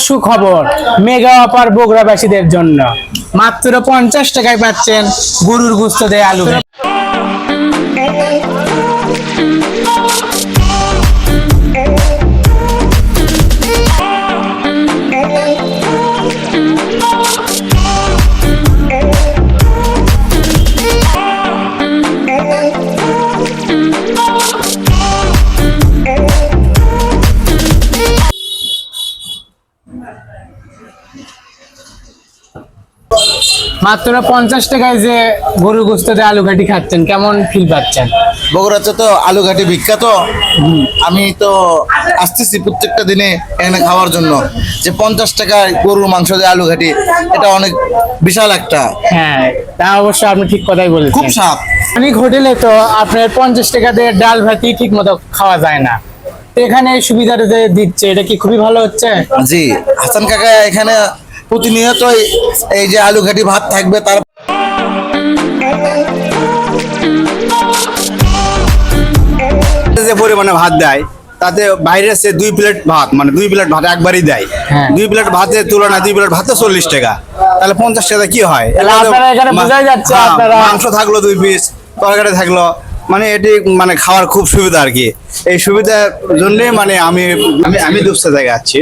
সুখবর mega offer বগুড়াবাসীদের জন্য মাত্র 50 টাকায় পাচ্ছেন গরুর গোশত দিয়ে আলু ঘাটি। মাত্র 50 টাকায় যে গরুর গোশত দিয়ে আলু ঘাটি খাচ্ছেন, কেমন ফিল পাচ্ছেন? বগুড়াতে তো আলু ঘাটি বিখ্যাত। আমি তো আসতেছি প্রত্যেকটা দিনে এখানে খাওয়ার জন্য। যে 50 টাকায় গরুর মাংস দিয়ে আলু ঘাটি, এটা অনেক বিশাল একটা। হ্যাঁ, তা অবশ্য আপনি ঠিক কথাই বলেছেন। খুব স্বাদ। অনেক হোটেলে তো আপনার 50 টাকা দিয়ে ডাল ভাতি ঠিক মতো খাওয়া যায় না, তো এখানে এই সুবিধাটা যে দিচ্ছে, এটা কি খুবই ভালো হচ্ছে? জি, হাসান কাকা এখানে প্রতিনিয়ত এই যে আলু ঘাটি ভাত থাকবে, তার যে পরিমাণে ভাত দেয় তাতে বাইরে সে 2 প্লেট ভাত, মানে 2 প্লেট ভাত একবারই দেয়। হ্যাঁ। 2 প্লেট ভাতের তুলনায় 2 প্লেট ভাতে 40 টাকা, তাহলে 50 টাকা কি হয়? তাহলে আপনারা এখানে বোঝাই যাচ্ছে হ্যাঁ, আপনারা মাংস থাকলো 2 পিস, তরকারি থাকলো, মানে এটি মানে খাওয়ার খুব সুবিধা আর কি। এই সুবিধার জন্যই মানে আমি দুপসা জায়গায় আছি।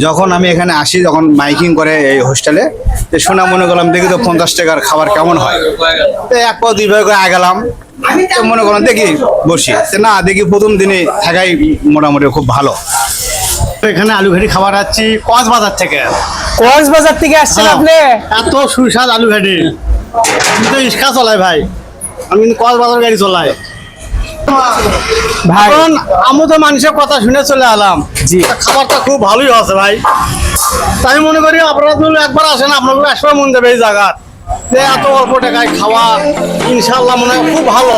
যখন আমি এখানে আসি, যখন মাইকিং করে এই হোস্টেলে, তো শোনা মনে করলাম দেখি তো 50 টাকার খাবার কেমন হয়। তো 1 পা 2 পা করে আগালাম, তো মনে করলাম দেখি বসি, তো না দেখি প্রথম দিনে থাকাই মোটামুটি খুব ভালো। তো এখানে আলু ঘাটি খাবার আসছি কক্সবাজার থেকে। কক্সবাজার থেকে আসছেন হ্যাঁ। আপনি? এত সুস্বাদ আলু ঘাটি, আমি তো রিক্সা চলাই ভাই, আমি কিন্তু কক্সবাজার গাড়ি চলাই। ভাই এখন আমি তো মানুষের কথা শুনে চলে এলাম। জি। খাবারটা খুব ভালোই আছে ভাই। তাই মনে করি আপনারা যদি একবার আসেন, আপনাদের একবার মন যাবে এই জায়গা। এত অল্প টাকায় খাওয়া ইনশাল্লাহ মনে হয় খুব ভালো।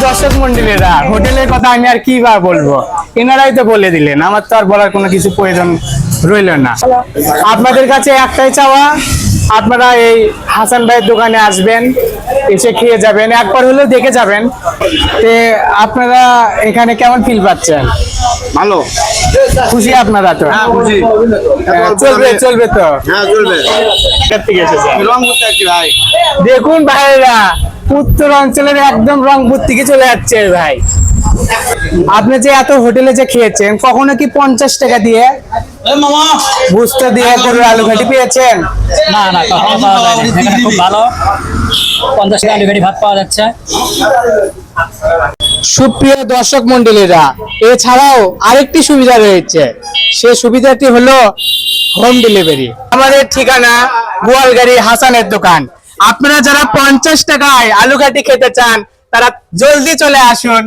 দর্শক মন্ডলীরা, হোটেলের কথা আমি আর কি বা বলবো, এনারাই তো বলে দিলেন, আমার তো আর বলার কোনো কিছু প্রয়োজন রইল না। আপনাদের কাছে একটাই চাওয়া, আপনারা এই হাসান ভাইয়ের দোকানে আসবেন, এসে খেয়ে যাবেন, একবার হলেও দেখে যাবেন। তে আপনারা এখানে কেমন ফিল পাচ্ছেন? ভালো। খুশি আপনারা তো? হ্যাঁ, খুশি। চলবে তো? হ্যাঁ, চলবে। কোথা থেকে এসেছেন? রংপুর থেকে ভাই। দেখুন ভাইরা, উত্তর অঞ্চলের একদম রংপুর থেকে চলে যাচ্ছে ভাই। আপনি যে এত হোটেলে যে খেয়েছেন, কখনো কি 50 টাকা দিয়ে গোশত দিয়ে গরুর আলু ঘাটি পেয়েছেন? না না, কখনো পাওয়া যায় না। এখানে খুব ভালো 50 টাকা আলু ঘাটি ভাত পাওয়া যাচ্ছে। সুপ্রিয় দর্শক মন্ডলীরা, এছাড়াও আরেকটি সুবিধা রয়েছে, সে সুবিধাটি হলো হোম ডেলিভারি। আমাদের ঠিকানা গোয়ালগাড়ি হাসানের দোকান। আপনারা যারা 50 টাকায় আলু ঘাটি খেতে চান, তারা জলদি চলে আসুন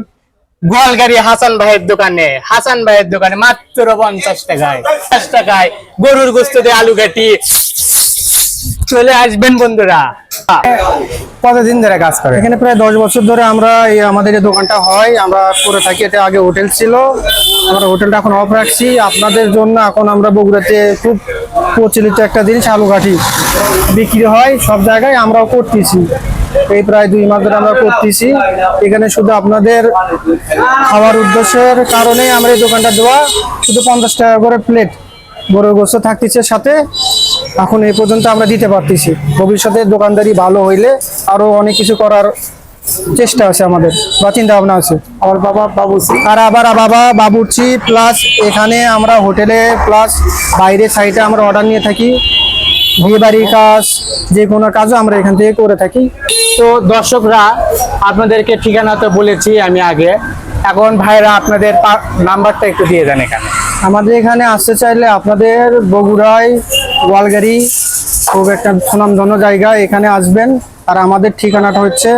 গোয়ালগাড়ি হাসান ভাইয়ের দোকানে। হাসান ভাইয়ের দোকানে মাত্র 50 টাকায় 50 টাকায় গরুর গোশত দিয়ে আলু ঘাটি। চলে আসবেন বন্ধুরা। কতদিন ধরে কাজ করে এখানে? প্রায় 10 বছর ধরে আমরা আমাদের এই দোকানটা হয়, আমরা করে থাকি। এটা আগে হোটেল ছিল, আমরা হোটেলটা এখন অফ রাখছি আপনাদের জন্য। এখন আমরা বগুড়াতে খুব প্রচলিত একটা জিনিস আলু ঘাটি বিক্রি হয় সব জায়গায়, আমরাও করতেছি। এই প্রায় 2 মাস ধরে আমরা করতেছি এখানে। শুধু আপনাদের খাওয়ার উদ্দেশ্যের কারণেই আমরা এই দোকানটা দেওয়া। শুধু 50 টাকা করে প্লেট গরুর গোশত থাকতেছে সাথে। এখন এই পর্যন্ত আমরা দিতে পারতেছি। ভবিষ্যতে দোকানদারি ভালো হইলে আরো অনেক কিছু করার চেষ্টা আছে আমাদের, বা চিন্তা ভাবনা আছে। আমার বাবা বাবুর্চি, আর আবার বাবা বাবুর্চি প্লাস এখানে আমরা হোটেলে প্লাস বাইরে সাইডে আমরা অর্ডার নিয়ে থাকি। বিয়ে বাড়ির কাজ, যে কোনো কাজও আমরা এখান থেকে করে থাকি। তো দর্শকরা, আপনাদেরকে ঠিকানা তো বলেছি আমি আগে, এখন ভাইরা আপনাদের নাম্বারটা একটু দিয়ে দেন। এখানে আমাদের এখানে আসতে চাইলে আপনাদের বগুড়ায় গোয়ালগাড়ি খুব একটা সুনামধন্য জায়গা, এখানে আসবেন। আর আমাদের ঠিকানাটা হচ্ছে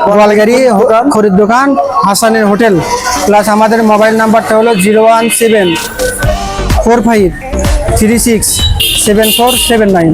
গোয়ালগাড়ি খরিদ দোকান হাসানের হোটেল। প্লাস আমাদের মোবাইল নাম্বারটা হলো 01745367479।